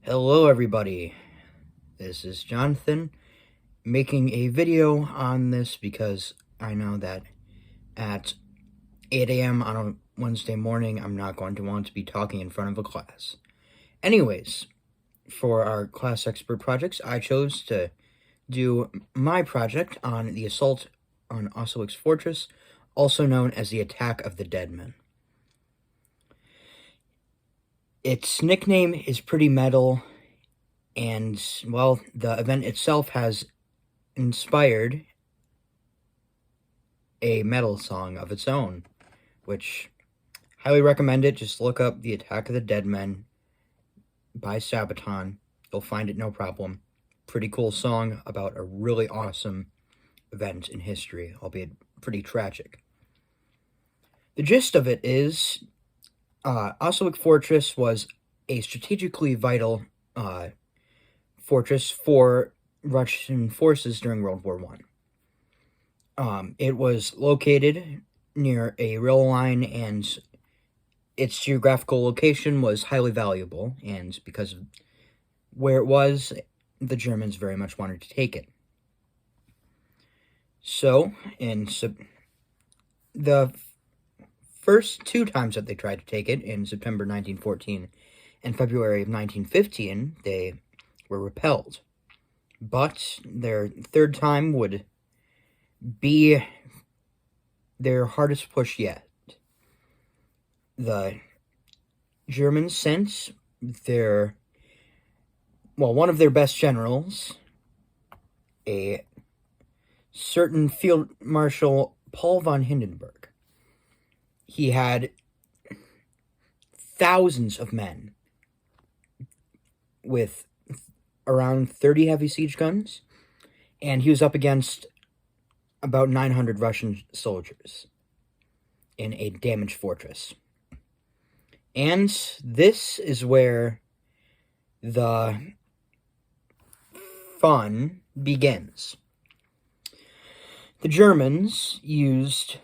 Hello everybody, this is Jonathan making a video on this because I know that at 8 a.m. on a Wednesday morning I'm not going to want to be talking in front of a class. Anyways, for our class expert projects, I chose to do my project on the assault on Austerlitz Fortress, also known as the Attack of the Dead Men. Its nickname is pretty metal, and, well, the event itself has inspired a metal song of its own, which highly recommend it. Just look up The Attack of the Dead Men by Sabaton. You'll find it no problem. Pretty cool song about a really awesome event in history, albeit pretty tragic. The gist of it is, Austerlitz Fortress was a strategically vital fortress for Russian forces during World War I. It was located near a rail line, and its geographical location was highly valuable, and because of where it was, the Germans very much wanted to take it. So, the first two times that they tried to take it, in September 1914 and February of 1915, they were repelled. But their third time would be their hardest push yet. The Germans sent one of their best generals, a certain Field Marshal Paul von Hindenburg. He had thousands of men with around 30 heavy siege guns, and he was up against about 900 Russian soldiers in a damaged fortress. And this is where the fun begins. The Germans used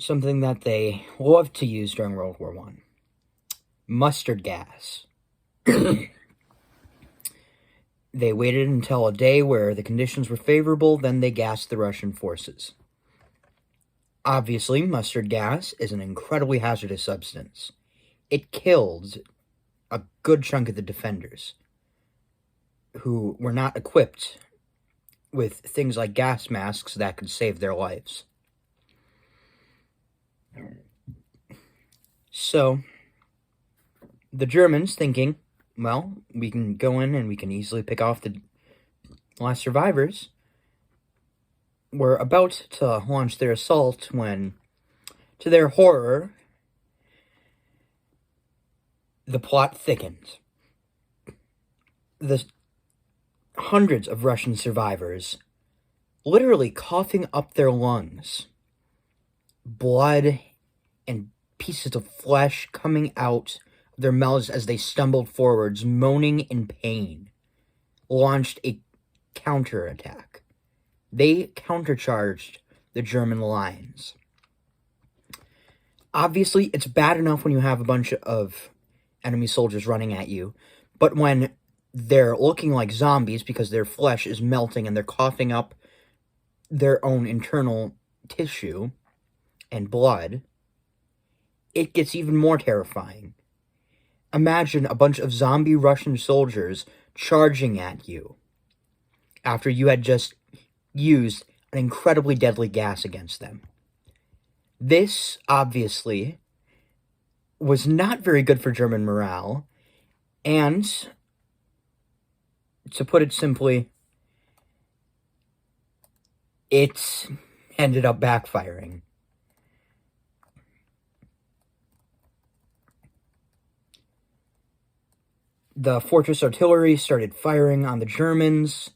something that they loved to use during World War I: mustard gas. They waited until a day where the conditions were favorable, then they gassed the Russian forces. Obviously, mustard gas is an incredibly hazardous substance. It killed a good chunk of the defenders, who were not equipped with things like gas masks that could save their lives. So, the Germans, thinking, well, we can go in and we can easily pick off the last survivors, were about to launch their assault when, to their horror, the plot thickened. The hundreds of Russian survivors, literally coughing up their lungs, blood and pieces of flesh coming out of their mouths as they stumbled forwards, moaning in pain, launched a counterattack. They countercharged the German lines. Obviously, it's bad enough when you have a bunch of enemy soldiers running at you, but when they're looking like zombies because their flesh is melting and they're coughing up their own internal tissue and blood, it gets even more terrifying. Imagine a bunch of zombie Russian soldiers charging at you after you had just used an incredibly deadly gas against them. This, obviously, was not very good for German morale, and, to put it simply, it ended up backfiring. The fortress artillery started firing on the Germans,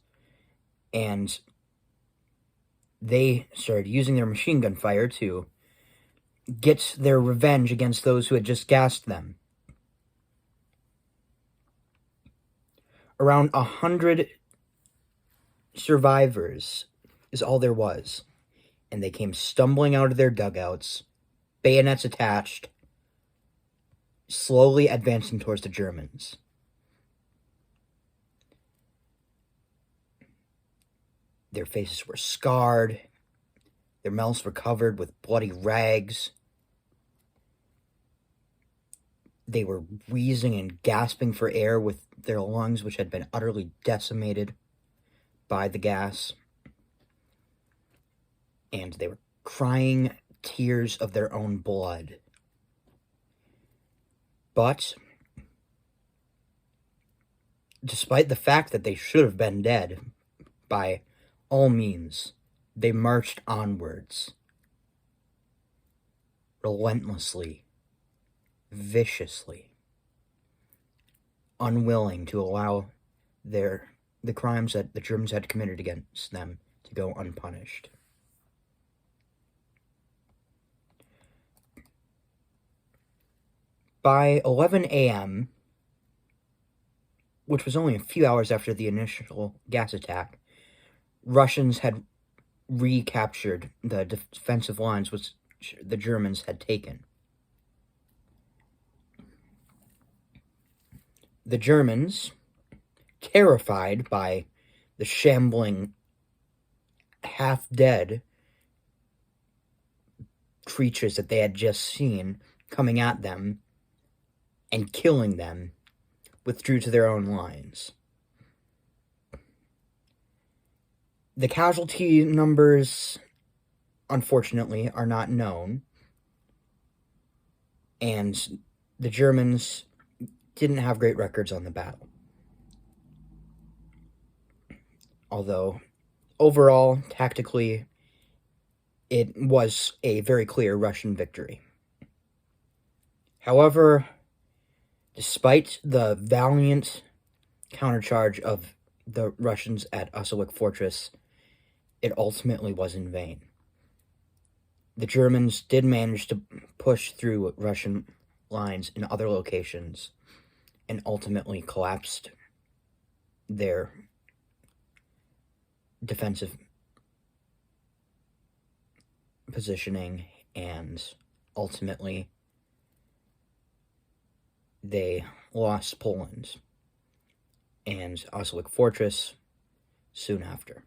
and they started using their machine gun fire to get their revenge against those who had just gassed them. Around 100 survivors is all there was, and they came stumbling out of their dugouts, bayonets attached, slowly advancing towards the Germans. Their faces were scarred. Their mouths were covered with bloody rags. They were wheezing and gasping for air with their lungs, which had been utterly decimated by the gas. And they were crying tears of their own blood. But, despite the fact that they should have been dead, by all means, they marched onwards, relentlessly, viciously, unwilling to allow the crimes that the Germans had committed against them to go unpunished. By 11 a.m., which was only a few hours after the initial gas attack, Russians had recaptured the defensive lines which the Germans had taken. The Germans, terrified by the shambling, half-dead creatures that they had just seen coming at them and killing them, withdrew to their own lines. The casualty numbers, unfortunately, are not known, and the Germans didn't have great records on the battle. Although, overall, tactically, it was a very clear Russian victory. However, despite the valiant countercharge of the Russians at Austerlitz Fortress, it ultimately was in vain. The Germans did manage to push through Russian lines in other locations and ultimately collapsed their defensive positioning, and ultimately they lost Poland and Austerlitz Fortress soon after.